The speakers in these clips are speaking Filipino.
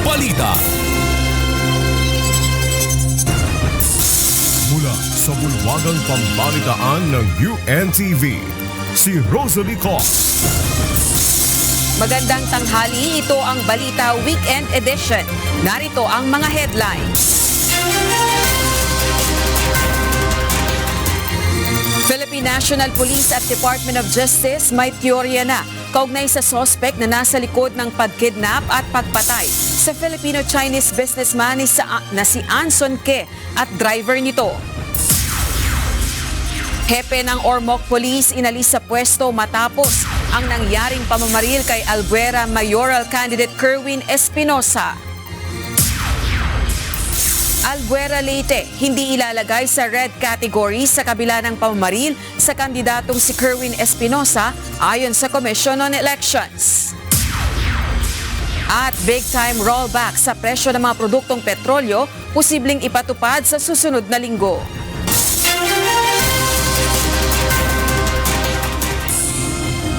balita. Mula sa bulwagang pambalitaan ng UNTV, si Rosalie Cos. Magandang tanghali, ito ang Balita Weekend Edition. Narito ang mga headlines. Philippine National Police at Department of Justice may teorya na kaugnay sa sospek na nasa likod ng pagkidnap at pagpatay sa Filipino-Chinese businessman na si Anson Ke at driver nito. Hepe ng Ormoc Police inalis sa pwesto matapos ang nangyaring pamamaril kay Albuera mayoral candidate Kerwin Espinosa. Albuera Leyte hindi ilalagay sa red category sa kabila ng pamamaril sa kandidatong si Kerwin Espinosa ayon sa Commission on Elections. At big-time rollback sa presyo ng mga produktong petrolyo posibleng ipatupad sa susunod na linggo.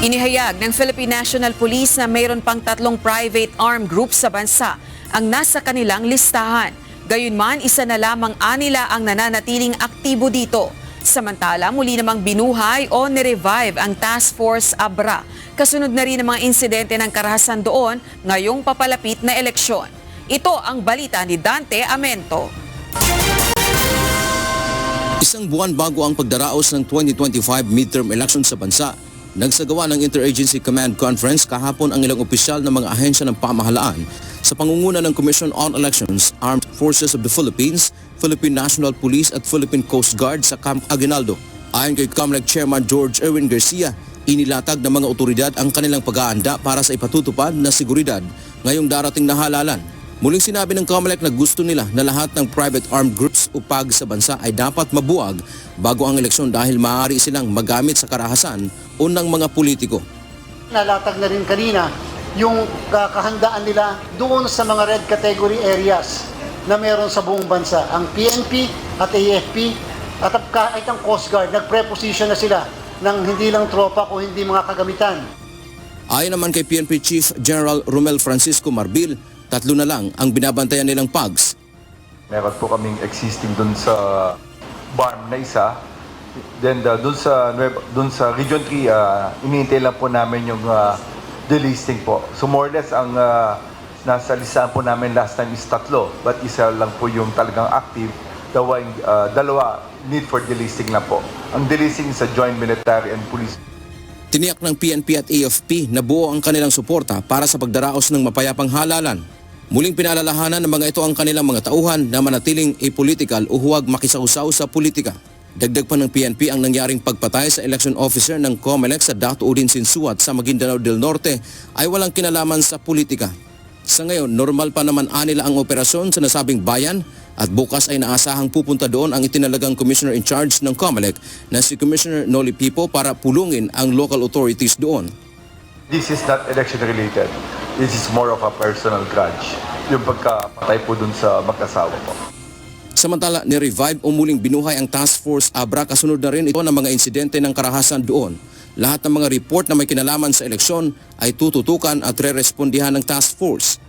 Inihayag ng Philippine National Police na mayroon pang 3 private armed groups sa bansa ang nasa kanilang listahan. Gayunman, isa na lamang anila ang nananatiling aktibo dito. Samantala, muli namang binuhay o nirevive ang Task Force Abra. Kasunod na rin ang mga insidente ng karahasan doon ngayong papalapit na eleksyon. Ito ang balita ni Dante Amento. Isang buwan bago ang pagdaraos ng 2025 midterm election sa bansa, nagsagawa ng Interagency Command Conference kahapon ang ilang opisyal ng mga ahensya ng pamahalaan sa pangunguna ng Commission on Elections, Armed Forces of the Philippines, Philippine National Police at Philippine Coast Guard sa Camp Aguinaldo. Ayon kay COMELEC Chairman George Erwin Garcia, inilatag ng mga otoridad ang kanilang pag-aanda para sa ipatutupad na seguridad ngayong darating na halalan. Muling sinabi ng COMELEC na gusto nila na lahat ng private armed groups o PAG sa bansa ay dapat mabuwag bago ang eleksyon dahil maaari silang magamit sa karahasan o ng mga politiko. Nalatag na rin kanina yung kahandaan nila doon sa mga red category areas na meron sa buong bansa. Ang PNP at AFP at kahit ang Coast Guard, nagpreposition na sila ng hindi lang tropa o hindi mga kagamitan. Ayon naman kay PNP Chief General Romel Francisco Marbil, 3 na lang ang binabantayan nilang PAGs. Meron po kaming existing dun sa barn na isa. Then dun sa Region 3, iniintay lang po namin yung delisting po. So more or less ang nasa listahan po namin last time is 3, but isa lang po yung talagang active. Dalawa need for delisting na po. Ang delisting sa Joint Military and Police. Tiniyak ng PNP at AFP na buo ang kanilang suporta para sa pagdaraos ng mapayapang halalan. Muling pinaalalahanan ng mga ito ang kanilang mga tauhan na manatiling apolitical o huwag makisausaw sa politika. Dagdag pa ng PNP ang nangyaring pagpatay sa election officer ng COMELEC sa Dato Udin Sinsuat sa Maguindanao del Norte ay walang kinalaman sa politika. Sa ngayon, normal pa naman anila ang operasyon sa nasabing bayan at bukas ay naasahang pupunta doon ang itinalagang commissioner in charge ng COMELEC na si Commissioner Noli Pipo para pulungin ang local authorities doon. This is not election related. This is more of a personal grudge. Yung pagkapatay po dun sa mag-asawa po. Samantala, ni-revive o muling binuhay ang Task Force Abra kasunod na rin ito ng mga insidente ng karahasan doon. Lahat ng mga report na may kinalaman sa eleksyon ay tututukan at re-respondihan ng Task Force.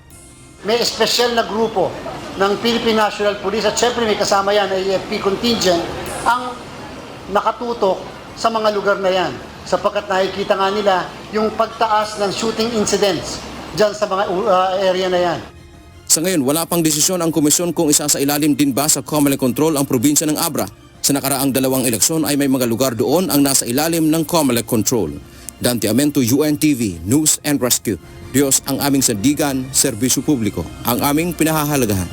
May espesyal na grupo ng Philippine National Police at syempre may kasama yan, AFP contingent, ang nakatutok sa mga lugar na yan. Sapagkat nakikita nga nila yung pagtaas ng shooting incidents dyan sa mga area na yan. Sa ngayon, wala pang desisyon ang komisyon kung isasailalim din ba sa COMELEC control ang probinsya ng Abra. Sa nakaraang 2 eleksyon ay may mga lugar doon ang nasa ilalim ng COMELEC control. Dante Amento, UNTV, News and Rescue. Diyos ang aming sandigan, serbisyo publiko, ang aming pinahahalagahan.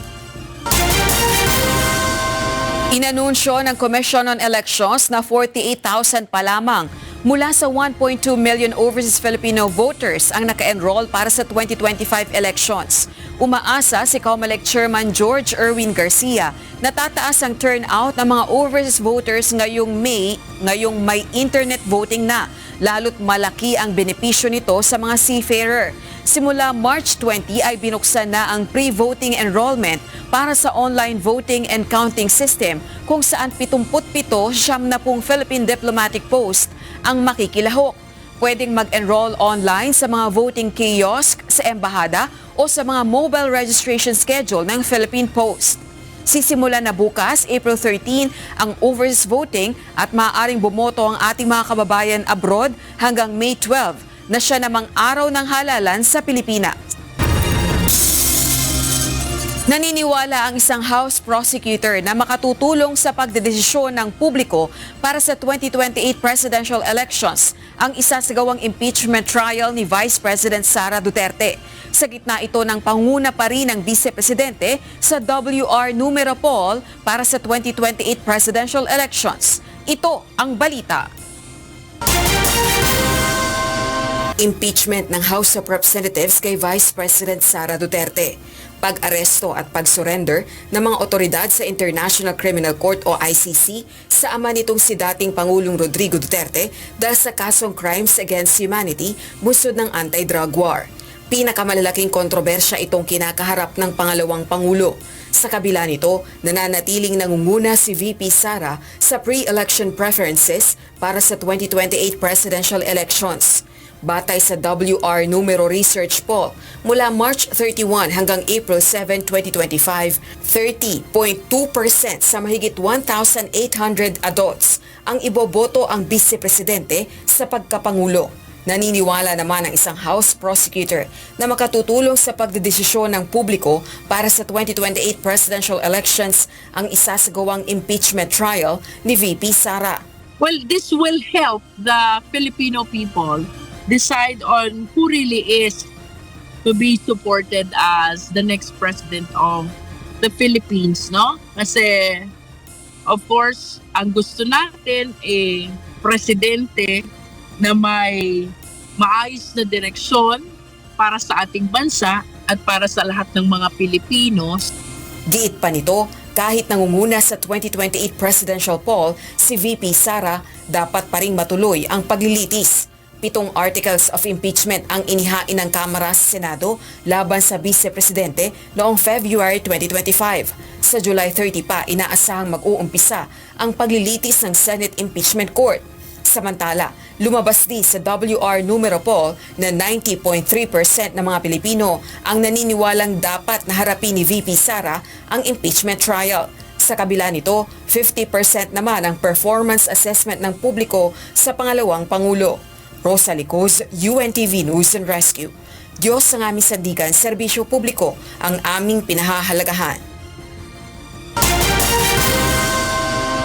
Inanunsyo ng Commission on Elections na 48,000 pa lamang mula sa 1.2 million overseas Filipino voters ang naka-enroll para sa 2025 elections. Umaasa si COMELEC Chairman George Erwin Garcia na tataas ang turnout ng mga overseas voters ngayong may internet voting na, lalo't malaki ang benepisyo nito sa mga seafarer. Simula March 20 ay binuksan na ang pre-voting enrollment para sa online voting and counting system kung saan 77 Philippine diplomatic post ang makikilahok. Pwedeng mag-enroll online sa mga voting kiosk sa embahada o sa mga mobile registration schedule ng Philippine Post. Sisimula na bukas, April 13, ang overseas voting at maaaring bumoto ang ating mga kababayan abroad hanggang May 12 na siya namang araw ng halalan sa Pilipinas. Naniniwala ang isang House prosecutor na makatutulong sa pagdedesisyon ng publiko para sa 2028 presidential elections ang isasagawang impeachment trial ni Vice President Sara Duterte. Sa gitna ito ng panguna pa rin ng Vice Presidente sa WR numero poll para sa 2028 presidential elections. Ito ang balita. Impeachment ng House of Representatives kay Vice President Sara Duterte. Pag-aresto at pag-surrender ng mga otoridad sa International Criminal Court o ICC sa ama nitong si dating Pangulong Rodrigo Duterte dahil sa kasong Crimes Against Humanity bunsod ng anti-drug war. Pinakamalalaking kontrobersya itong kinakaharap ng pangalawang Pangulo. Sa kabila nito, nananatiling nangunguna si VP Sara sa pre-election preferences para sa 2028 presidential elections. Batay sa WR numero research poll, mula March 31 hanggang April 7, 2025, 30.2% sa mahigit 1,800 adults ang iboboto ang Vice-Presidente sa pagkapangulo. Naniniwala naman ang isang House prosecutor na makatutulong sa pagdedesisyon ng publiko para sa 2028 presidential elections ang isasagawang impeachment trial ni VP Sara. Well, this will help the Filipino people decide on who really is to be supported as the next president of the Philippines, no? Kasi, of course, ang gusto natin presidente na may maayos na direksyon para sa ating bansa at para sa lahat ng mga Pilipinos. Giit pa nito, kahit nangunguna sa 2028 presidential poll, si VP Sara dapat pa ring matuloy ang paglilitis. 7 articles of impeachment ang inihain ng Kamara sa Senado laban sa Vice-Presidente noong February 2025. Sa July 30 pa, inaasahang mag-uumpisa ang paglilitis ng Senate Impeachment Court. Samantala, lumabas din sa WR numero poll na 90.3% ng mga Pilipino ang naniniwalang dapat na harapin ni VP Sara ang impeachment trial. Sa kabila nito, 50% naman ang performance assessment ng publiko sa pangalawang Pangulo. Rosa Licos, UNTV News and Rescue. Diyos ang aming sandigan, serbisyo publiko ang aming pinahahalagahan.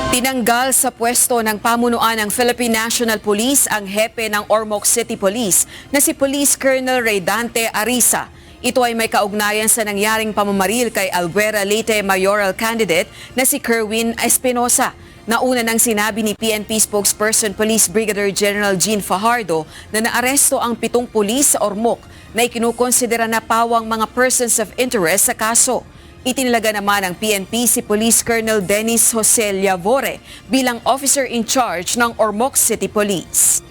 Tinanggal sa pwesto ng pamunuan ng Philippine National Police ang hepe ng Ormoc City Police na si Police Colonel Raydante Arisa. Ito ay may kaugnayan sa nangyaring pamamaril kay Albuera Leyte mayoral candidate na si Kerwin Espinosa. Nauna nang sinabi ni PNP spokesperson Police Brigadier General Jean Fajardo na naaresto ang 7 pulis sa Ormoc na ikinukonsidera na pawang mga persons of interest sa kaso. Itinilaga naman ng PNP si Police Colonel Dennis Jose Llavore bilang officer in charge ng Ormoc City Police.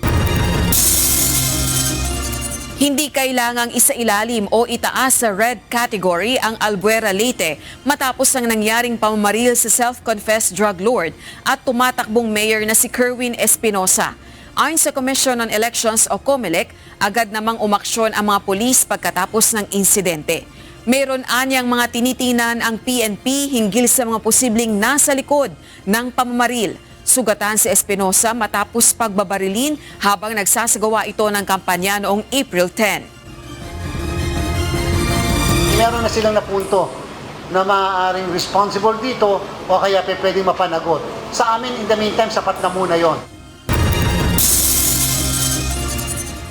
Hindi kailangang isailalim o itaas sa red category ang Albuera Leyte matapos ang nangyaring pamamaril sa self-confessed drug lord at tumatakbong mayor na si Kerwin Espinosa. Ayon sa Commission on Elections o COMELEC, agad namang umaksyon ang mga pulis pagkatapos ng insidente. Meron anyang mga tinitinan ang PNP hinggil sa mga posibleng nasa likod ng pamamaril. Sugatan si Espinosa matapos pagbabarilin habang nagsasagawa ito ng kampanya noong April 10. Meron na silang napunto na maaaring responsible dito o kaya pwedeng mapanagot. Sa amin, in the meantime, sapat na muna yon.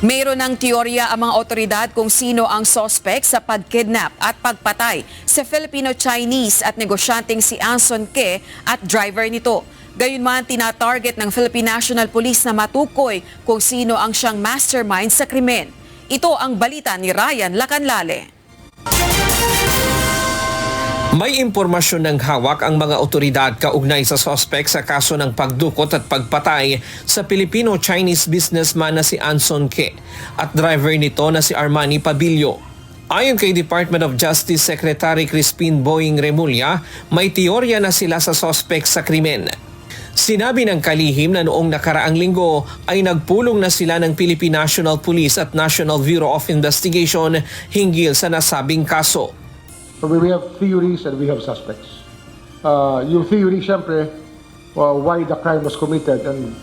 Mayroon ng teorya ang mga otoridad kung sino ang suspect sa pagkidnap at pagpatay sa Filipino-Chinese at negosyanteng si Anson Ke at driver nito. Gayunman, tina-target ng Philippine National Police na matukoy kung sino ang siyang mastermind sa krimen. Ito ang balita ni Ryan Lacanlale. May impormasyon ng hawak ang mga otoridad kaugnay sa suspect sa kaso ng pagdukot at pagpatay sa Filipino-Chinese businessman na si Anson Ke at driver nito na si Armani Pabilio. Ayon kay Department of Justice Secretary Crispin Boying Remulla, may teorya na sila sa suspect sa krimen. Sinabi ng kalihim na noong nakaraang linggo ay nagpulong na sila ng Philippine National Police at National Bureau of Investigation hinggil sa nasabing kaso. So we have theories and we have suspects. Yung theory, syempre, why the crime was committed and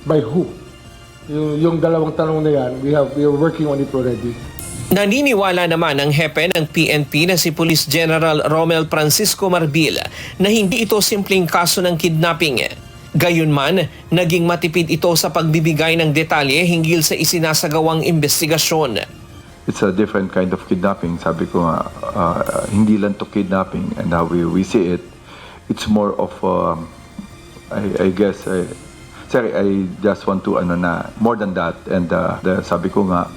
by who. Yung dalawang tanong na yan, we are working on it already. Naniniwala naman ang hepe ng PNP na si Police General Romel Francisco Marbil na hindi ito simpleng kaso ng kidnapping. Gayunman, naging matipid ito sa pagbibigay ng detalye hinggil sa isinasagawang investigasyon. It's a different kind of kidnapping. Sabi ko nga, hindi lang to kidnapping and how we see it. It's more of, I guess, sorry, I just want to, more than that. And sabi ko nga,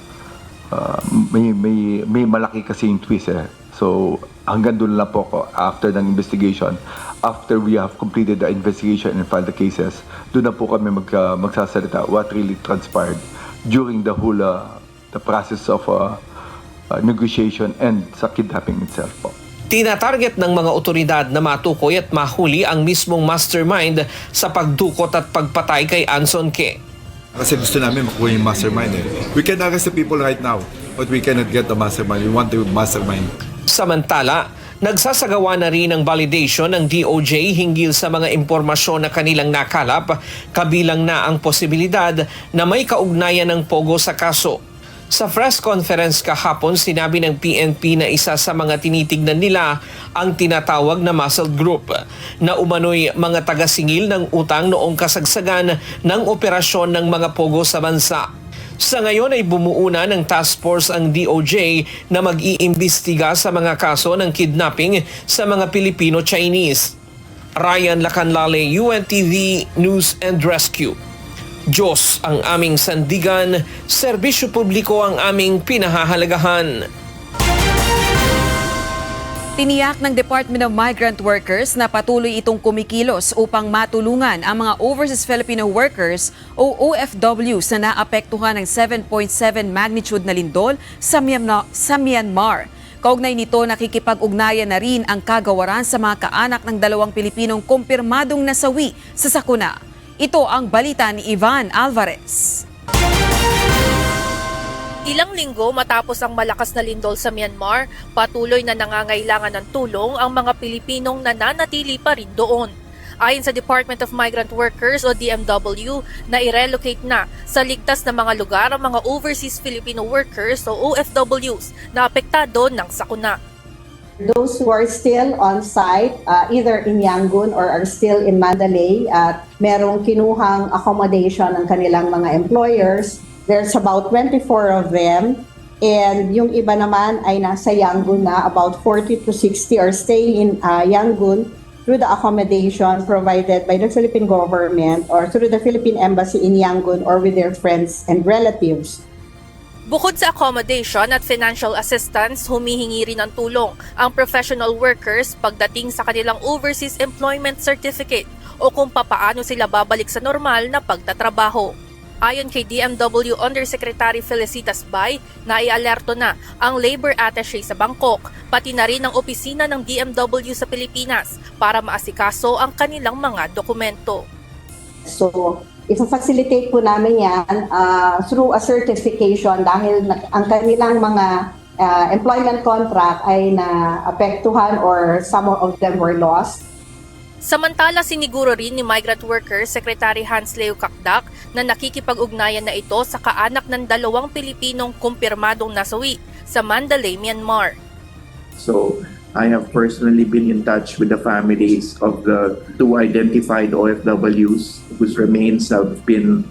may malaki kasi yung twist eh. So, hanggang doon lang po ako after ng investigation. After we have completed the investigation and filed the cases, doon na po kami magsasalita what really transpired during the whole the process of negotiation and sa kidnapping itself po. Tinatarget ng mga otoridad na matukoy at mahuli ang mismong mastermind sa pagdukot at pagpatay kay Anson Ke. Kasi gusto namin makuha yung mastermind eh. We can arrest the people right now, but we cannot get the mastermind. We want the mastermind. Samantala, nagsasagawa na rin ng validation ng DOJ hinggil sa mga impormasyon na kanilang nakalap, kabilang na ang posibilidad na may kaugnayan ng pogo sa kaso. Sa press conference kahapon, sinabi ng PNP na isa sa mga tinitignan nila ang tinatawag na muscle group na umano'y mga tagasingil ng utang noong kasagsagan ng operasyon ng mga pogo sa bansa. Sa ngayon ay bumuo na ng task force ang DOJ na mag-iimbestiga sa mga kaso ng kidnapping sa mga Pilipino-Chinese. Ryan Lacanlale, UNTV News and Rescue. Diyos ang aming sandigan, serbisyo publiko ang aming pinahahalagahan. Tiniyak ng Department of Migrant Workers na patuloy itong kumikilos upang matulungan ang mga overseas Filipino workers o OFWs na naapektuhan ng 7.7 magnitude na lindol sa Myanmar. Kaugnay nito, nakikipag-ugnayan na rin ang kagawaran sa mga kaanak ng dalawang Pilipinong kumpirmadong nasawi sa sakuna. Ito ang balita ni Ivan Alvarez. Ilang linggo matapos ang malakas na lindol sa Myanmar, patuloy na nangangailangan ng tulong ang mga Pilipinong nananatili pa rin doon. Ayon sa Department of Migrant Workers o DMW, na i-relocate na sa ligtas na mga lugar ang mga overseas Filipino workers o OFWs na apektado ng sakuna. Those who are still on site, either in Yangon or are still in Mandalay, at merong kinuhang accommodation ng kanilang mga employers. There's about 24 of them. And yung iba naman ay nasa Yangon na, about 40 to 60 are staying in Yangon through the accommodation provided by the Philippine government or through the Philippine Embassy in Yangon or with their friends and relatives. Bukod sa accommodation at financial assistance, humihingi rin ng tulong ang professional workers pagdating sa kanilang overseas employment certificate o kung papaano sila babalik sa normal na pagtatrabaho. Ayon kay DMW Undersecretary Felicitas Bay, naialerto na ang labor attaché sa Bangkok, pati na rin ang opisina ng DMW sa Pilipinas para maasikaso ang kanilang mga dokumento. So, i-facilitate po namin yan through a certification dahil ang kanilang mga employment contract ay naapektuhan or some of them were lost. Samantala, siniguro rin ni Migrant Workers Secretary Hans Leo Kakdak na nakikipag-ugnayan na ito sa kaanak ng dalawang Pilipinong kumpirmadong nasawi sa Mandalay, Myanmar. So, I have personally been in touch with the families of the two identified OFWs whose remains have been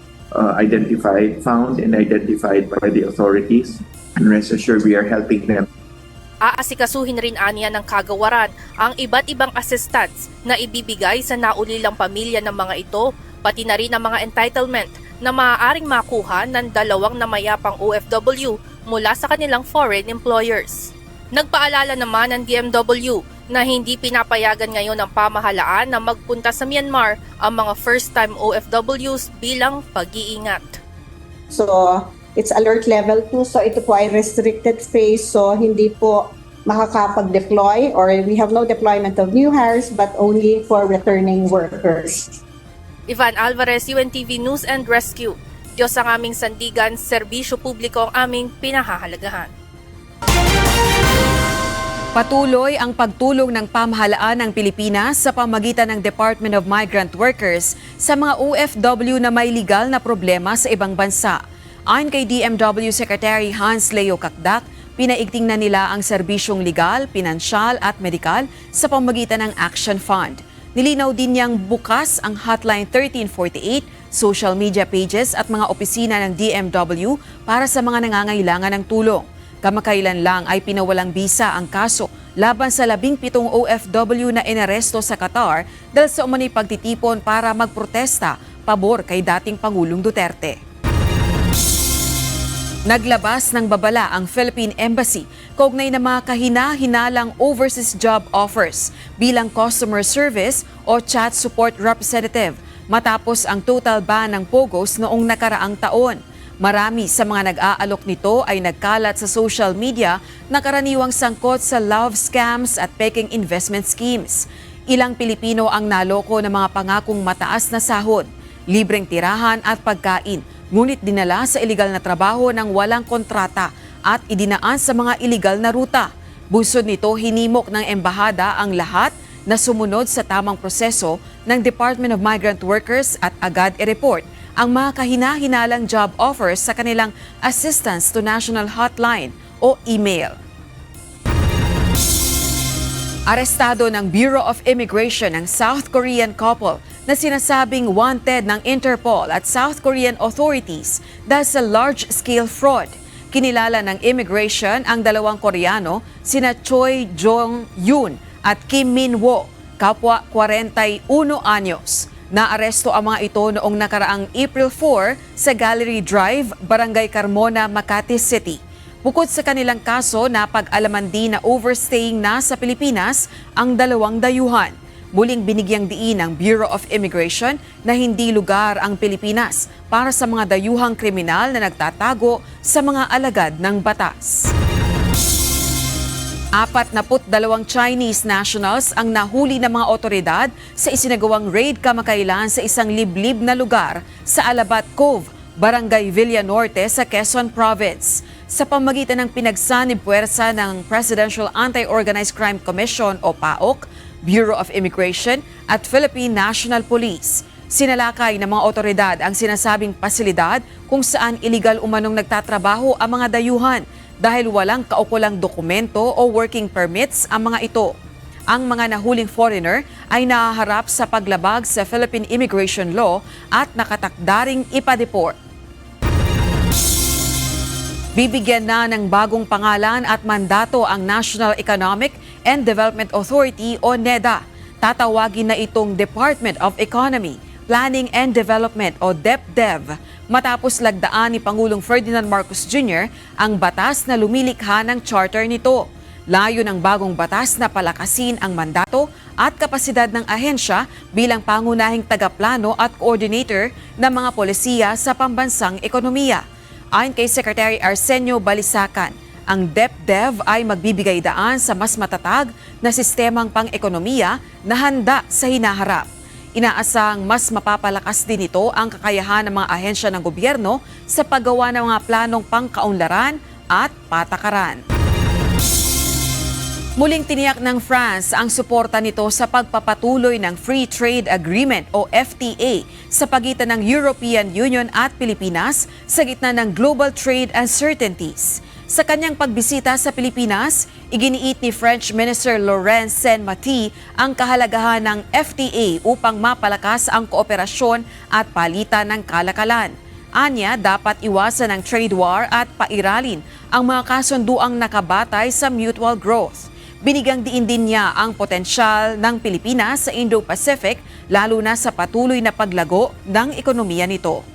found and identified by the authorities. And rest assured, we are helping them. Aasikasuhin rin aniya ng kagawaran ang iba't ibang assistance na ibibigay sa naulilang pamilya ng mga ito, pati na rin ang mga entitlement na maaaring makuha ng dalawang namayapang OFW mula sa kanilang foreign employers. Nagpaalala naman ng DMW na hindi pinapayagan ngayon ng pamahalaan na magpunta sa Myanmar ang mga first-time OFWs bilang pag-iingat. So, it's alert level 2, so ito po ay restricted phase, so hindi po makakapag-deploy or we have no deployment of new hires but only for returning workers. Ivan Alvarez, UNTV News and Rescue. Diyos ang aming sandigan, serbisyo publiko ang aming pinahahalagahan. Patuloy ang pagtulong ng pamahalaan ng Pilipinas sa pamagitan ng Department of Migrant Workers sa mga OFW na may legal na problema sa ibang bansa. Ayon kay DMW Secretary Hans Leo Kakdak, pinaigting na nila ang serbisyong legal, pinansyal at medikal sa pamagitan ng Action Fund. Nilinaw din niyang bukas ang Hotline 1348, social media pages at mga opisina ng DMW para sa mga nangangailangan ng tulong. Kamakailan lang ay pinawalang bisa ang kaso laban sa 17 OFW na inaresto sa Qatar dahil sa umano'y pagtitipon para magprotesta pabor kay dating Pangulong Duterte. Naglabas ng babala ang Philippine Embassy kaugnay na mga kahina-hinalang overseas job offers bilang customer service o chat support representative matapos ang total ban ng POGOs noong nakaraang taon. Marami sa mga nag-aalok nito ay nagkalat sa social media na karaniwang sangkot sa love scams at peking investment schemes. Ilang Pilipino ang naloko ng mga pangakong mataas na sahod, libreng tirahan at pagkain, ngunit dinala sa iligal na trabaho ng walang kontrata at idinaan sa mga iligal na ruta. Bunsod nito, hinimok ng embahada ang lahat na sumunod sa tamang proseso ng Department of Migrant Workers at agad i-report ang mga kahina-hinalang job offers sa kanilang Assistance to National Hotline o email. Arestado ng Bureau of Immigration ang South Korean couple na sinasabing wanted ng Interpol at South Korean authorities dahil sa large-scale fraud. Kinilala ng immigration ang dalawang Koreano, sina Choi Jong-yoon at Kim Min-wo, kapwa 41 anyos. Naaresto ang mga ito noong nakaraang April 4 sa Gallery Drive, Barangay Carmona, Makati City. Bukod sa kanilang kaso, napag-alaman din na overstaying na sa Pilipinas ang dalawang dayuhan. Muling binigyang diin ng Bureau of Immigration na hindi lugar ang Pilipinas para sa mga dayuhang kriminal na nagtatago sa mga alagad ng batas. 42 Chinese nationals ang nahuli ng mga otoridad sa isinagawang raid kamakailan sa isang liblib na lugar sa Alabat Cove, Barangay Villanorte sa Quezon Province. Sa pamagitan ng pinagsanib puwersa ng Presidential Anti-Organized Crime Commission o PAOK, Bureau of Immigration at Philippine National Police. Sinalakay ng mga otoridad ang sinasabing pasilidad kung saan iligal umanong nagtatrabaho ang mga dayuhan dahil walang kaukulang dokumento o working permits ang mga ito. Ang mga nahuling foreigner ay nahaharap sa paglabag sa Philippine Immigration Law at nakatakdaring ipa-deport. Bibigyan na ng bagong pangalan at mandato ang National Economic and Development Authority o NEDA. Tatawagin na itong Department of Economy, Planning and Development o DepDev matapos lagdaan ni Pangulong Ferdinand Marcos Jr. ang batas na lumilikha ng charter nito. Layo ng bagong batas na palakasin ang mandato at kapasidad ng ahensya bilang pangunahing tagaplano at coordinator ng mga polisiya sa pambansang ekonomiya. Ayon kay Secretary Arsenio Balisacan, ang DepDev ay magbibigay daan sa mas matatag na sistemang pang-ekonomiya na handa sa hinaharap. Inaasang mas mapapalakas din ito ang kakayahan ng mga ahensya ng gobyerno sa paggawa ng mga planong pangkaunlaran at patakaran. Muling tiniyak ng France ang suporta nito sa pagpapatuloy ng Free Trade Agreement o FTA sa pagitan ng European Union at Pilipinas sa gitna ng global trade uncertainties. Sa kanyang pagbisita sa Pilipinas, iginiit ni French Minister Laurent Saint-Martin ang kahalagahan ng FTA upang mapalakas ang kooperasyon at palitan ng kalakalan. Anya, dapat iwasan ang trade war at pairalin ang mga kasunduang nakabatay sa mutual growth. Binigyang diin din niya ang potensyal ng Pilipinas sa Indo-Pacific lalo na sa patuloy na paglago ng ekonomiya nito.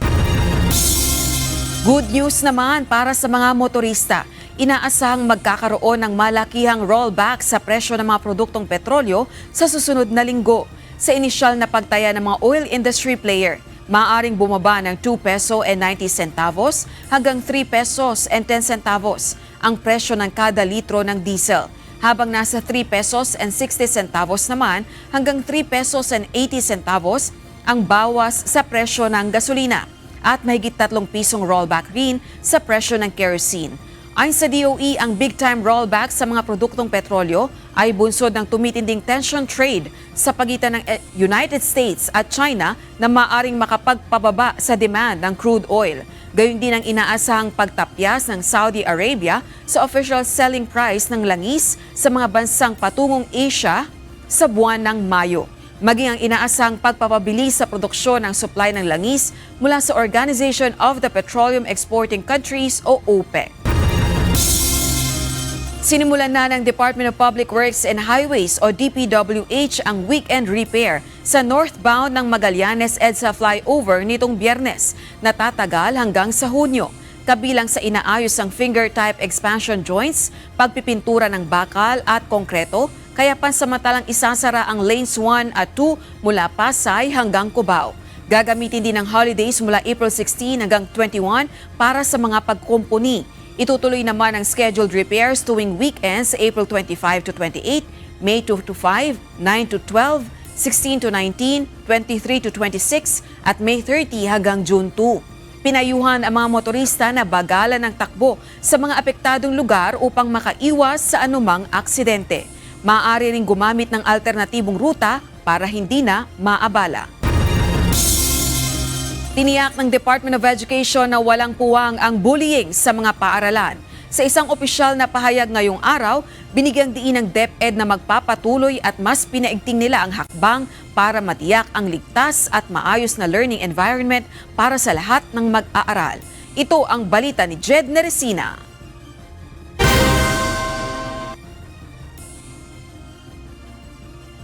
Good news naman para sa mga motorista. Inaasahang magkakaroon ng malakihang rollback sa presyo ng mga produktong petrolyo sa susunod na linggo. Sa inisyal na pagtaya ng mga oil industry player, maaaring bumaba ng 2 peso and 90 centavos hanggang 3 pesos and 10 centavos ang presyo ng kada litro ng diesel, habang nasa 3 pesos and 60 centavos naman hanggang 3 pesos and 80 centavos ang bawas sa presyo ng gasolina at mahigit 3 pisong rollback rin sa presyo ng kerosene. Ayon sa DOE, ang big-time rollback sa mga produktong petrolyo ay bunsod ng tumitinding tension trade sa pagitan ng United States at China na maaring makapagpababa sa demand ng crude oil. Gayon din ang inaasahang pagtapyas ng Saudi Arabia sa official selling price ng langis sa mga bansang patungong Asia sa buwan ng Mayo. Maging ang inaasahang pagpapabilis sa produksyon ng supply ng langis mula sa Organization of the Petroleum Exporting Countries o OPEC. Sinimulan na ng Department of Public Works and Highways o DPWH ang weekend repair sa northbound ng Magallanes EDSA flyover nitong Biyernes na tatagal hanggang sa Hunyo. Kabilang sa inaayos ang finger-type expansion joints, pagpipintura ng bakal at konkreto, kaya pansamantalang isasara ang lanes 1 at 2 mula Pasay hanggang Cubao. Gagamitin din ang holidays mula April 16 hanggang 21 para sa mga pagkumpuni. Itutuloy naman ang scheduled repairs tuwing weekends April 25 to 28, May 2 to 5, 9 to 12, 16 to 19, 23 to 26 at May 30 hanggang June 2. Pinayuhan ang mga motorista na bagalan ng takbo sa mga apektadong lugar upang makaiwas sa anumang aksidente. Maaari ring gumamit ng alternatibong ruta para hindi na maabala. Tiniyak ng Department of Education na walang puwang ang bullying sa mga paaralan. Sa isang opisyal na pahayag ngayong araw, binigyang diin ng DepEd na magpapatuloy at mas pinaigting nila ang hakbang para matiyak ang ligtas at maayos na learning environment para sa lahat ng mag-aaral. Ito ang balita ni Jed Neresina.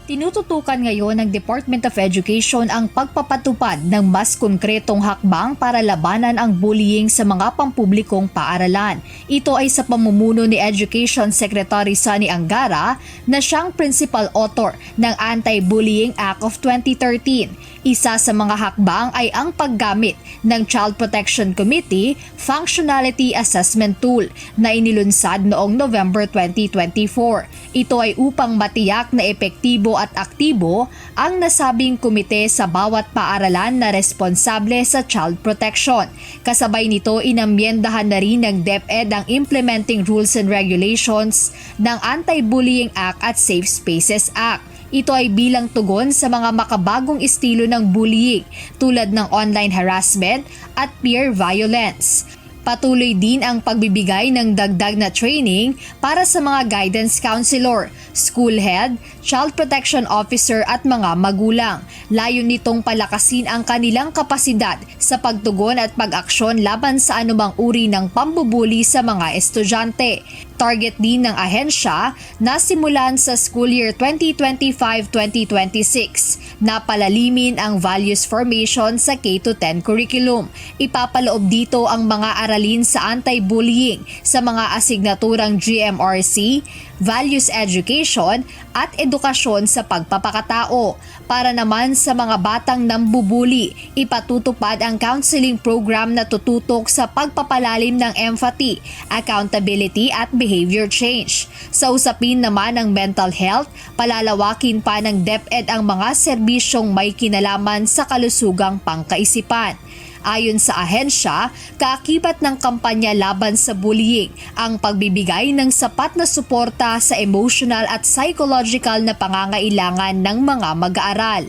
Tinututukan ngayon ng Department of Education ang pagpapatupad ng mas konkretong hakbang para labanan ang bullying sa mga pampublikong paaralan. Ito ay sa pamumuno ni Education Secretary Sonny Angara na siyang principal author ng Anti-Bullying Act of 2013. Isa sa mga hakbang ay ang paggamit ng Child Protection Committee Functionality Assessment Tool na inilunsad noong November 2024. Ito ay upang matiyak na epektibo at aktibo ang nasabing komite sa bawat paaralan na responsable sa child protection. Kasabay nito, inamyendahan na rin ng DepEd ang Implementing Rules and Regulations ng Anti-Bullying Act at Safe Spaces Act. Ito ay bilang tugon sa mga makabagong estilo ng bullying tulad ng online harassment at peer violence. Patuloy din ang pagbibigay ng dagdag na training para sa mga guidance counselor, school head, child protection officer at mga magulang. Layon nitong palakasin ang kanilang kapasidad sa pagtugon at pag-aksyon laban sa anumang uri ng pambubuli sa mga estudyante. Target din ng ahensya na simulan sa school year 2025-2026 na palalimin ang values formation sa K-10 curriculum. Ipapaloob dito ang mga aralin sa anti-bullying sa mga asignaturang GMRC, values education at edukasyon sa pagpapakatao. Para naman sa mga batang nambubuli, ipatutupad ang counseling program na tututok sa pagpapalalim ng empathy, accountability at behavior change. Sa usapin naman ng mental health, palalawakin pa ng DepEd ang mga serbisyong may kinalaman sa kalusugang pangkaisipan. Ayon sa ahensya, kaakibat ng kampanya laban sa bullying ang pagbibigay ng sapat na suporta sa emotional at psychological na pangangailangan ng mga mag-aaral.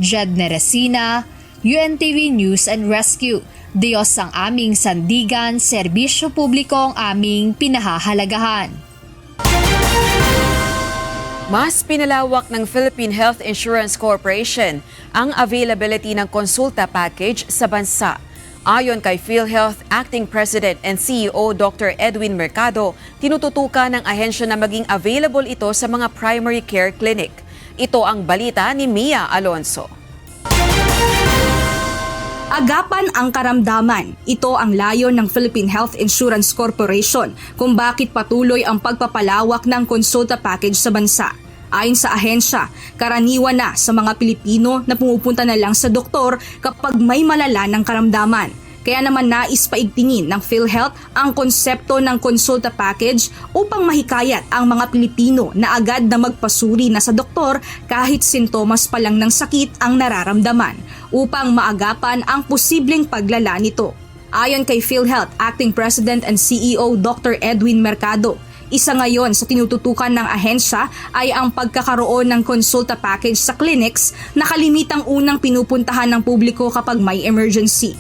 Jed Neresina, UNTV News and Rescue. Diyos ang aming sandigan, serbisyo publiko ang aming pinahahalagahan. Mas pinalawak ng Philippine Health Insurance Corporation ang availability ng konsulta package sa bansa. Ayon kay PhilHealth Acting President and CEO Dr. Edwin Mercado, tinututukan ng ahensya na maging available ito sa mga primary care clinic. Ito ang balita ni Mia Alonso. Agapan ang karamdaman. Ito ang layon ng Philippine Health Insurance Corporation kung bakit patuloy ang pagpapalawak ng konsulta package sa bansa. Ayon sa ahensya, karaniwan na sa mga Pilipino na pumupunta na lang sa doktor kapag may malala ng karamdaman. Kaya naman nais paigtingin ng PhilHealth ang konsepto ng konsulta package upang mahikayat ang mga Pilipino na agad na magpasuri na sa doktor kahit sintomas pa lang ng sakit ang nararamdaman upang maagapan ang posibleng paglala nito. Ayon kay PhilHealth Acting President and CEO Dr. Edwin Mercado, isa ngayon sa tinututukan ng ahensya ay ang pagkakaroon ng konsulta package sa clinics na kalimitang unang pinupuntahan ng publiko kapag may emergency.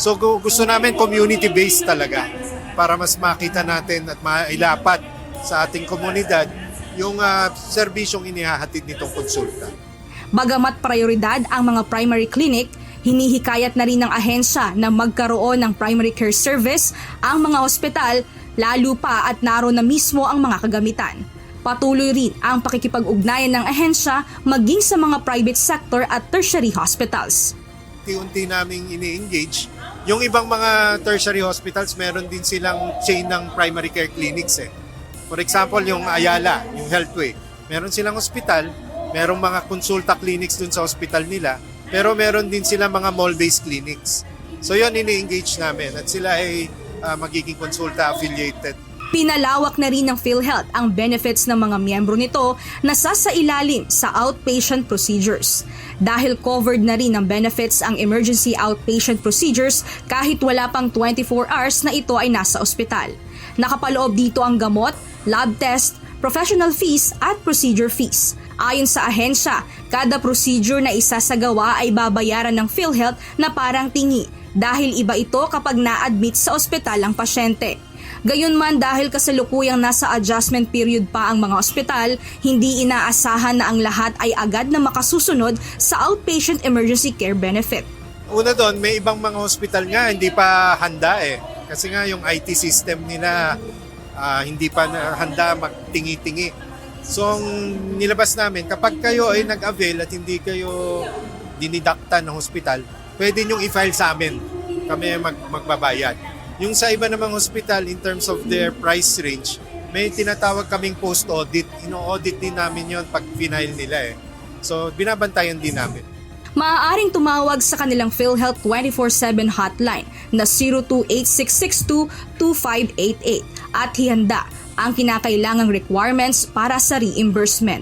So gusto namin community-based talaga para mas makita natin at mailapat sa ating komunidad yung serbisyong inihahatid nitong konsulta. Bagamat prioridad ang mga primary clinic, hinihikayat na rin ng ahensya na magkaroon ng primary care service ang mga ospital, lalo pa at naroon na mismo ang mga kagamitan. Patuloy rin ang pakikipag-ugnayan ng ahensya maging sa mga private sector at tertiary hospitals. Unti-unti naming ini-engage. Yung ibang mga tertiary hospitals, meron din silang chain ng primary care clinics. For example, yung Ayala, yung Healthway, meron silang hospital, merong mga konsulta clinics dun sa hospital nila, pero meron din silang mga mall-based clinics. So yun, ini-engage namin at sila ay magiging konsulta affiliated. Pinalawak na rin ng PhilHealth ang benefits ng mga miyembro nito na sasailalim sa outpatient procedures. Dahil covered na rin ng benefits ang emergency outpatient procedures kahit wala pang 24 hours na ito ay nasa ospital. Nakapaloob dito ang gamot, lab test, professional fees at procedure fees. Ayon sa ahensya, kada procedure na isasagawa ay babayaran ng PhilHealth na parang tingi dahil iba ito kapag na-admit sa ospital ang pasyente. Gayunman dahil kasalukuyang nasa adjustment period pa ang mga ospital, hindi inaasahan na ang lahat ay agad na makasusunod sa outpatient emergency care benefit. Una doon, may ibang mga hospital nga hindi pa handa Kasi nga yung IT system nila hindi pa handa magtingi-tingi. So ang nilabas namin, kapag kayo ay nag-avail at hindi kayo dinidaktan ng hospital, pwede nyong i-file sa amin. Kami magbabayad. Yung sa iba namang hospital, in terms of their price range, may tinatawag kaming post-audit. Ino-audit din namin yon pag final nila So, binabantayan din namin. Maaaring tumawag sa kanilang PhilHealth 24/7 hotline na 0286622588 at hihanda ang kinakailangang requirements para sa reimbursement.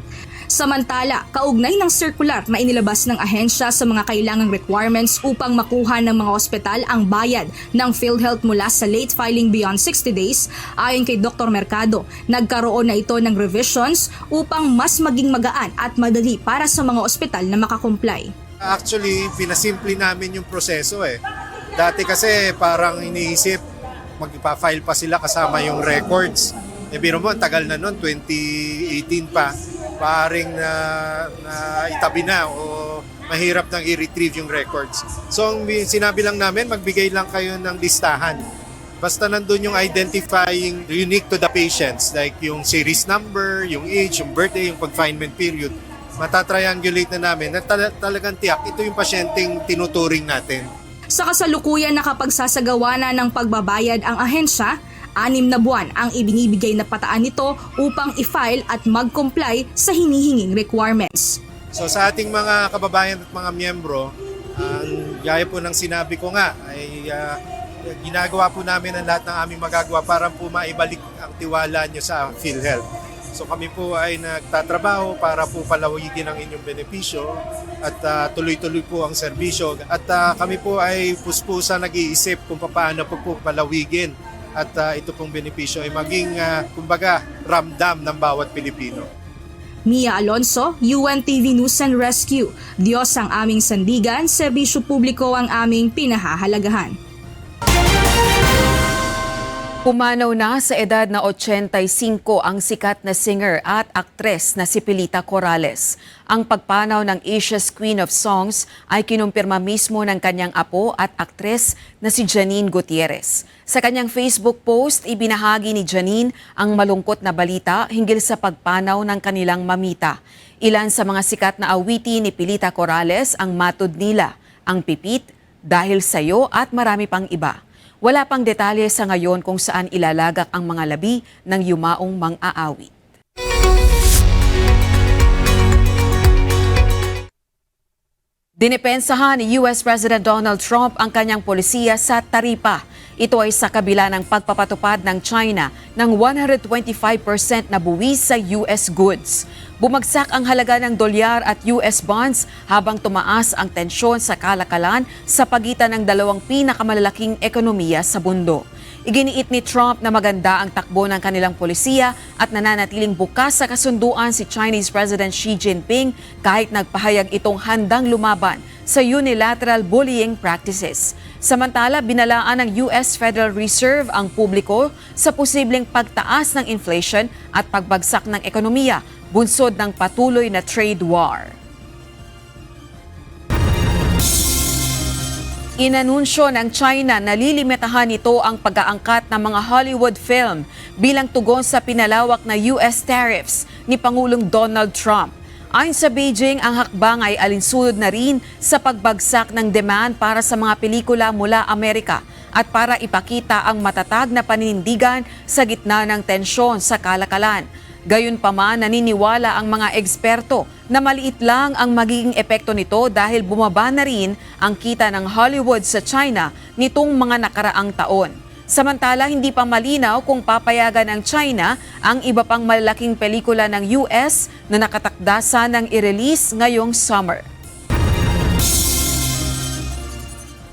Samantala, kaugnay ng circular na inilabas ng ahensya sa mga kailangang requirements upang makuha ng mga ospital ang bayad ng PhilHealth mula sa late filing beyond 60 days, ayon kay Dr. Mercado, nagkaroon na ito ng revisions upang mas maging magaan at madali para sa mga ospital na makakomply. Actually, pinasimple namin yung proseso Dati kasi parang iniisip, magpa-file pa sila kasama yung records. Biro mo, tagal na nun, 2018 pa. Paring na itabi na o mahirap nang i-retrieve yung records. So ang sinabi lang namin, magbigay lang kayo ng listahan. Basta nandun yung identifying unique to the patients, like yung series number, yung age, yung birthday, yung confinement period. Matatriangulate na namin na talagang tiyak, ito yung pasyenteng tinuturing natin. Sa kasalukuyan nakapagsasagawa na ng pagbabayad ang ahensya, 6 na buwan ang ibinibigay na pataan nito upang i-file at mag-comply sa hinihinging requirements. So sa ating mga kababayan at mga miyembro, gaya po ng sinabi ko nga, ay ginagawa po namin ang lahat ng aming magagawa para po maibalik ang tiwala nyo sa PhilHealth. So kami po ay nagtatrabaho para po palawigin ang inyong benepisyo at tuloy-tuloy po ang serbisyo. At kami po ay puspusa nag-iisip kung paano po palawigin at ito pong benepisyo ay maging kumbaga ramdam ng bawat Pilipino. Mia Alonso, UNTV News and Rescue. Diyos ang aming sandigan, serbisyo publiko ang aming pinahahalagahan. Pumanaw na sa edad na 85 ang sikat na singer at aktres na si Pilita Corrales. Ang pagpanaw ng Asia's Queen of Songs ay kinumpirma mismo ng kanyang apo at aktres na si Janine Gutierrez. Sa kanyang Facebook post, ibinahagi ni Janine ang malungkot na balita hinggil sa pagpanaw ng kanilang mamita. Ilan sa mga sikat na awiti ni Pilita Corrales ang Matud Nila, ang Pipit, Dahil Sa'yo at marami pang iba. Wala pang detalye sa ngayon kung saan ilalagak ang mga labi ng yumaong mang-aawit. Dinipensahan ni US President Donald Trump ang kanyang polisiya sa taripa. Ito ay sa kabila ng pagpapatupad ng China ng 125% na buwis sa US goods. Bumagsak ang halaga ng dolyar at US bonds habang tumaas ang tensyon sa kalakalan sa pagitan ng dalawang pinakamalalaking ekonomiya sa mundo. Iginiit ni Trump na maganda ang takbo ng kanilang polisiya at nananatiling bukas sa kasunduan si Chinese President Xi Jinping kahit nagpahayag itong handang lumaban sa unilateral bullying practices. Samantala, binalaan ng US Federal Reserve ang publiko sa posibleng pagtaas ng inflation at pagbagsak ng ekonomiya, bunsod ng patuloy na trade war. Inanunsyo ng China na lilimitahan nito ang pag-aangkat ng mga Hollywood film bilang tugon sa pinalawak na US tariffs ni Pangulong Donald Trump. Ayon sa Beijing, ang hakbang ay alinsunod na rin sa pagbagsak ng demand para sa mga pelikula mula Amerika at para ipakita ang matatag na paninindigan sa gitna ng tensyon sa kalakalan. Gayunpaman, naniniwala ang mga eksperto na maliit lang ang magiging epekto nito dahil bumaba na rin ang kita ng Hollywood sa China nitong mga nakaraang taon. Samantala, hindi pa malinaw kung papayagan ng China ang iba pang malalaking pelikula ng US na nakatakda sanang i-release ngayong summer.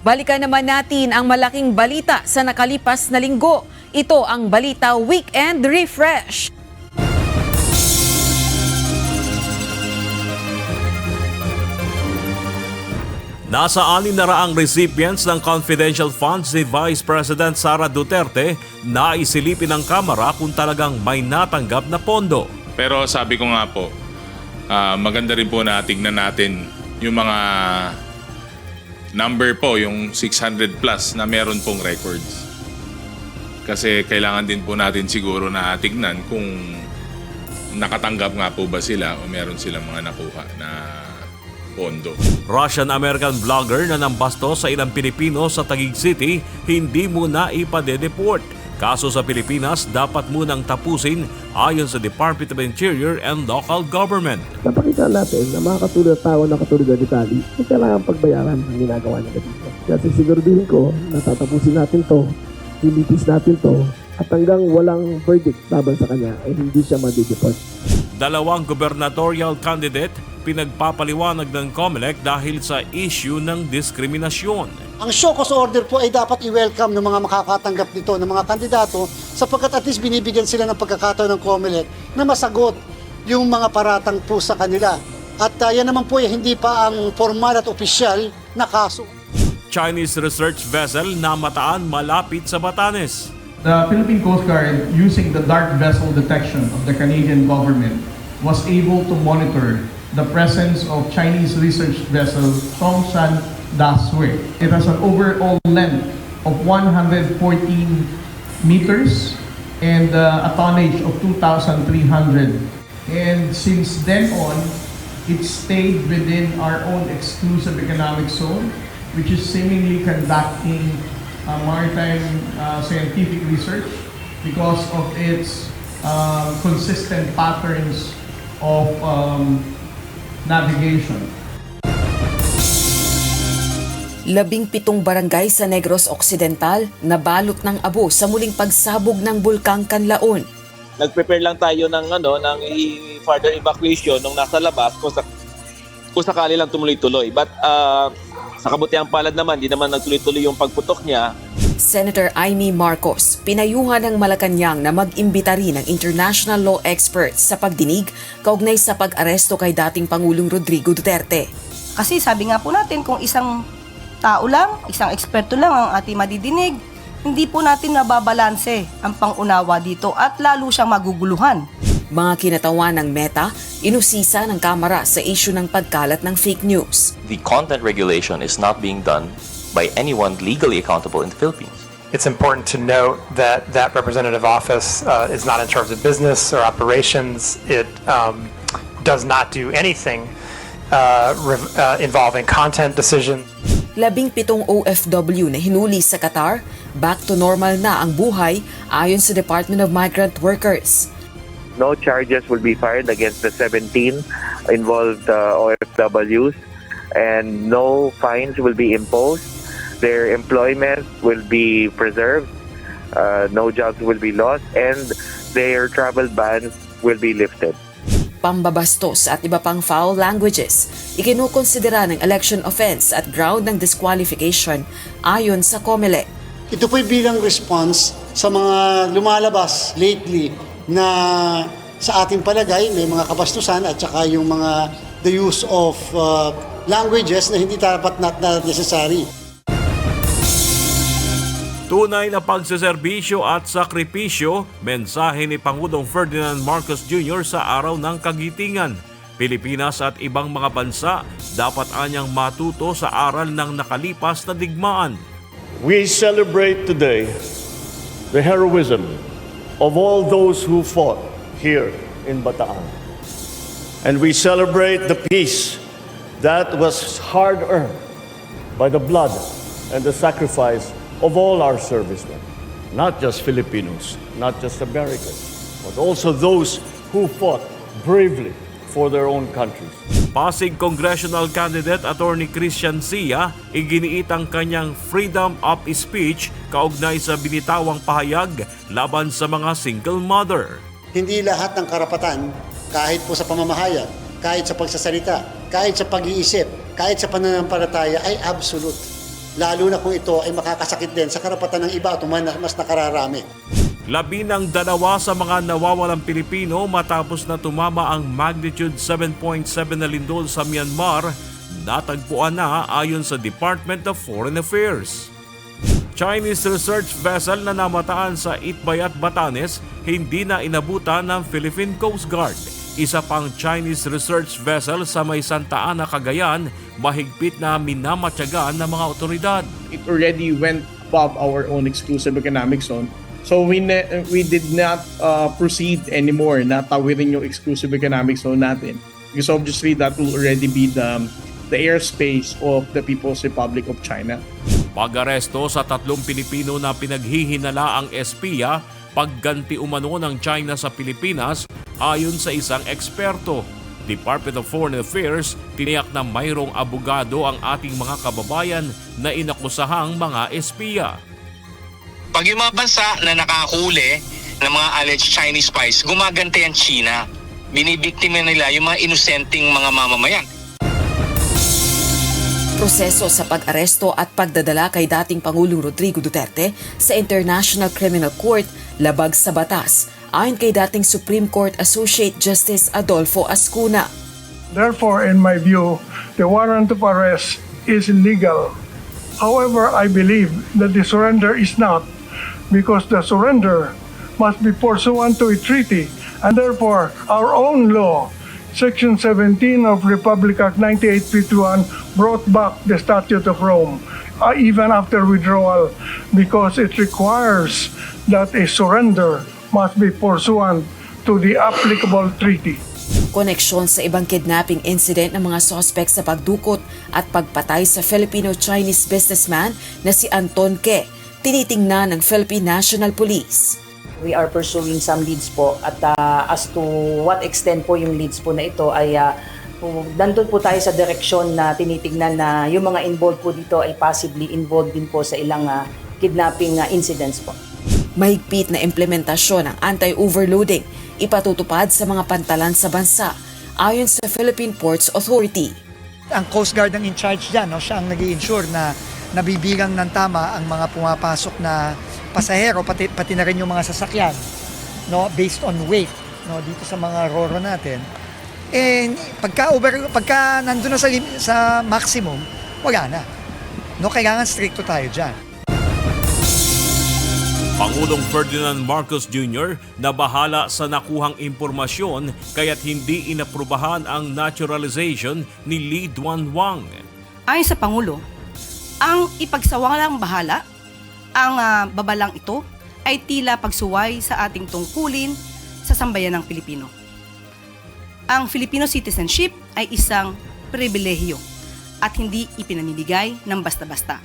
Balikan naman natin ang malaking balita sa nakalipas na linggo. Ito ang Balita Weekend Refresh. Nasa 600 recipients ng confidential funds ni Vice President Sara Duterte na isilipin ng Kamara kung talagang may natanggap na pondo. Pero sabi ko nga po, maganda rin po na tignan natin yung mga number po, yung 600 plus na meron pong records. Kasi kailangan din po natin siguro na tignan kung nakatanggap nga po ba sila o meron silang mga nakuha na pondo. Russian-American vlogger na nambasto sa ilang Pilipino sa Taguig City hindi muna ipadedeport. Kaso sa Pilipinas dapat munang tapusin ayon sa Department of Interior and Local Government. Napakita natin na mga katulad tao na katulad ni Tali, kailangan pagbayaran ang ginagawa niya dito. Kasi siguraduhin ko na tatapusin natin to, lilitis natin to, at hanggang walang verdict laban sa kanya ay hindi siya madideport. Dalawang gubernatorial candidate pinagpapaliwanag ng COMELEC dahil sa issue ng diskriminasyon. Ang show cause order po ay dapat i-welcome ng mga makakatanggap nito, ng mga kandidato, sapagkat at least binibigyan sila ng pagkakataon ng COMELEC na masagot yung mga paratang po sa kanila. At yan naman po ay hindi pa ang formal at opisyal na kaso. Chinese research vessel na mataan malapit sa Batanes. The Philippine Coast Guard, using the dark vessel detection of the Canadian government, was able to monitor the presence of Chinese research vessel Songshan Dashui. It has an overall length of 114 meters and a tonnage of 2,300. And since then on, it stayed within our own exclusive economic zone, which is seemingly conducting maritime scientific research because of its consistent patterns of navigation. 17 barangay sa Negros Occidental nabalot ng abo sa muling pagsabog ng bulkang Kanlaon. Nag-prepare lang tayo ng further evacuation nung nasa labas kung sakali lang tumuloy-tuloy. But sa kabutihang palad naman, di naman nagtuloy-tuloy yung pagputok niya. Senator Amy Marcos, pinayuhan ng Malacanang na mag-imbita rin ng international law experts sa pagdinig kaugnay sa pag-aresto kay dating Pangulong Rodrigo Duterte. Kasi sabi nga po natin, kung isang tao lang, isang eksperto lang ang ating madidinig, hindi po natin nababalanse ang pangunawa dito at lalo siyang maguguluhan. Mga kinatawan ng Meta, inusisa ng Kamara sa issue ng pagkalat ng fake news. The content regulation is not being done by anyone legally accountable in the Philippines. It's important to note that that representative office is not in charge of business or operations. It does not do anything involving content decisions. 17 OFW na hinuli sa Qatar, back to normal na ang buhay ayon sa Department of Migrant Workers. No charges will be filed against the 17 involved OFWs, and no fines will be imposed. Their employment will be preserved, no jobs will be lost, and their travel bans will be lifted. Pambabastos at iba pang foul languages, ikinukonsidera ng election offense at ground ng disqualification ayon sa COMELEC. Ito po'y bilang response sa mga lumalabas lately na sa ating palagay may mga kabastusan at saka yung mga the use of languages na hindi dapat not necessary. Tunay na pagseserbisyo at sakripisyo, mensahe ni Pangulong Ferdinand Marcos Jr. sa araw ng Kagitingan. Pilipinas at ibang mga bansa dapat anyang matuto sa aral ng nakalipas na digmaan. We celebrate today the heroism of all those who fought here in Bataan. And we celebrate the peace that was hard-earned by the blood and the sacrifice of all our servicemen, not just Filipinos, not just Americans, but also those who fought bravely for their own countries. Pasig Congressional Candidate Attorney Christian Sia iginiit ang kanyang freedom of speech kaugnay sa binitawang pahayag laban sa mga single mother. Hindi lahat ng karapatan, kahit po sa pamamahayag, kahit sa pagsasalita, kahit sa pag-iisip, kahit sa pananampalataya ay absolute. Lalo na kung ito ay makakasakit din sa karapatan ng iba at mas nakararami. 12 sa mga nawawalang Pilipino matapos na tumama ang magnitude 7.7 na lindol sa Myanmar, natagpuan na ayon sa Department of Foreign Affairs. Chinese research vessel na namataan sa Itbayat, Batanes, hindi na inabutan ng Philippine Coast Guard. Isa pang Chinese research vessel sa may Santa Ana, Cagayan, mahigpit na minamatyagan ng mga otoridad. It already went above our own exclusive economic zone. So we did not proceed anymore na tawirin yung exclusive economic zone natin. Because obviously that will already be the airspace of the People's Republic of China. Pag-aresto sa 3 Pilipino na pinaghihinala ang espiya, pagganti umano ng China sa Pilipinas, ayon sa isang eksperto. Department of Foreign Affairs tiniyak na mayroong abogado ang ating mga kababayan na inakusahang mga espiya. Pag yung mga bansa na nakahuli ng mga alleged Chinese spies, gumaganti ang China. Binibiktima nila yung mga inosenteng mga mamamayan. Proseso sa pag-aresto at pagdadala kay dating Pangulong Rodrigo Duterte sa International Criminal Court labag sa batas, ayon kay dating Supreme Court Associate Justice Adolfo Ascuna. Therefore, in my view, the warrant of arrest is illegal. However, I believe that the surrender is not, because the surrender must be pursuant to a treaty, and therefore our own law, Section 17 of Republic Act 9851, brought back the Statute of Rome, even after withdrawal, because it requires that a surrender must be pursuant to the applicable treaty. Koneksyon sa ibang kidnapping incident ng mga suspect sa pagdukot at pagpatay sa Filipino-Chinese businessman na si Anton Ke, tinitingnan ng Philippine National Police. We are pursuing some leads po at as to what extent po yung leads po na ito ay nandun po tayo sa direksyon na tinitignan na yung mga involved po dito ay possibly involved din po sa ilang kidnapping incidents po. Mahigpit na implementasyon ng anti-overloading ipatutupad sa mga pantalan sa bansa ayon sa Philippine Ports Authority. Ang Coast Guard ang in charge dyan, no? Siya ang nag-i-ensure na nabibigang ng tama ang mga pumapasok na pasahero, pati na rin yung mga sasakyan, no? Based on weight, no? Dito sa mga roro natin. And pagka nandun na sa maximum, wala na. No? Kailangan stricto tayo dyan. Pangulong Ferdinand Marcos Jr. na bahala sa nakuhang impormasyon kaya't hindi inaprubahan ang naturalization ni Lee Duan Wang. Ayon sa Pangulo, ang ipagsawalang bahala, ang babalang ito ay tila pagsuway sa ating tungkulin sa sambayan ng Pilipino. Ang Filipino citizenship ay isang pribilehiyo at hindi ipinamimigay ng basta-basta.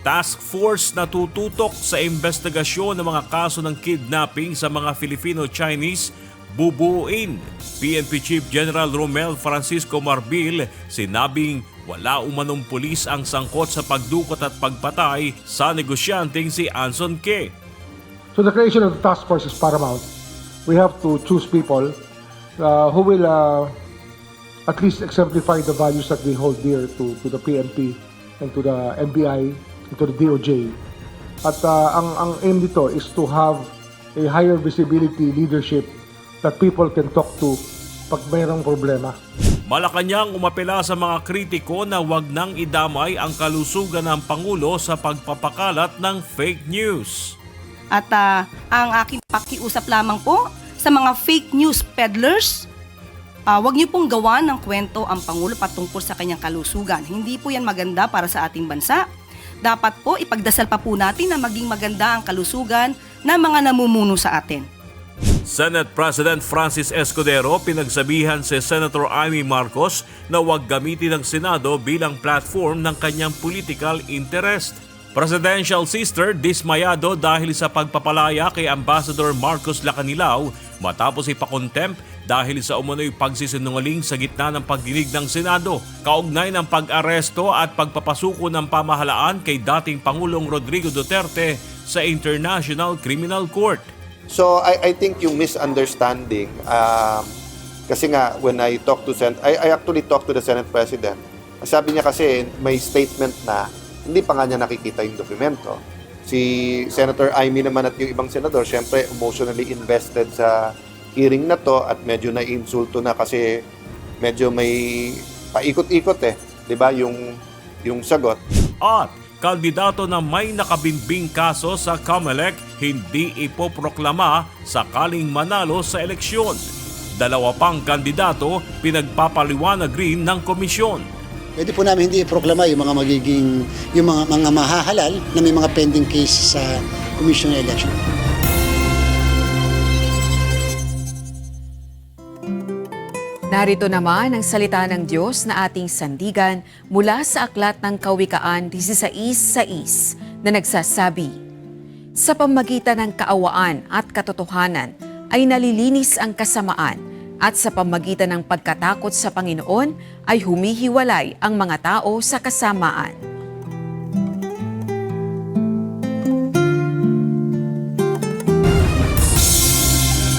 Task Force na tututok sa investigasyon ng mga kaso ng kidnapping sa mga Filipino-Chinese bubuuin. PNP Chief General Romel Francisco Marbil sinabing wala umanong pulis ang sangkot sa pagdukot at pagpatay sa negosyanteng si Anson Ke. So the creation of the task force is paramount. We have to choose people who will at least exemplify the values that we hold dear to the PNP and to the NBI and to the DOJ. At ang aim dito is to have a higher visibility leadership that people can talk to pag mayroong problema. Malacanang umapela sa mga kritiko na wag nang idamay ang kalusugan ng Pangulo sa pagpapakalat ng fake news. At ang aking pakiusap lamang po sa mga fake news peddlers, wag niyo pong gawa ng kwento ang Pangulo patungkol sa kanyang kalusugan. Hindi po yan maganda para sa ating bansa. Dapat po ipagdasal pa po natin na maging maganda ang kalusugan ng mga namumuno sa atin. Senate President Francis Escudero pinagsabihan si Senator Amy Marcos na huwag gamitin ang Senado bilang platform ng kanyang political interest. Presidential sister dismayado dahil sa pagpapalaya kay Ambassador Marcos Lacanilao matapos ipakontempt dahil sa umano'y pagsisinungaling sa gitna ng pagdinig ng Senado, kaugnay ng pag-aresto at pagpapasuko ng pamahalaan kay dating Pangulong Rodrigo Duterte sa International Criminal Court. So I think yung misunderstanding, kasi nga when I actually talked to the Senate President, sabi niya kasi may statement na hindi pa nga niya nakikita yung dokumento. Si Senator Amy naman at yung ibang senador, syempre emotionally invested sa hearing na to at medyo naiinsulto na kasi medyo may paikot-ikot di ba yung sagot. At kandidato na may nakabinbing kaso sa COMELEC hindi ipoproklama sakaling manalo sa eleksyon. 2 pang kandidato pinagpapaliwanag rin ng komisyon. Pwede po namin hindi iproklama yung mga mahahalal na may mga pending case sa Commission on Election. Narito naman ang salita ng Diyos na ating sandigan mula sa Aklat ng Kawikaan 16:6 na nagsasabi, sa pamagitan ng kaawaan at katotohanan ay nalilinis ang kasamaan at sa pamagitan ng pagkatakot sa Panginoon ay humihiwalay ang mga tao sa kasamaan.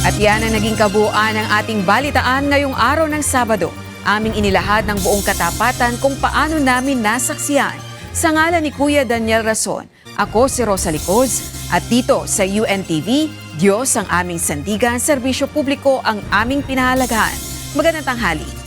At yan ang naging kabuuan ng ating balitaan ngayong araw ng Sabado. Aming inilahad ng buong katapatan kung paano namin nasaksiyan. Sa ngalan ni Kuya Daniel Rason, ako si Rosa Licoz at dito sa UNTV, Diyos ang aming sandigan, serbisyo publiko ang aming pinahalagahan. Magandang tanghali.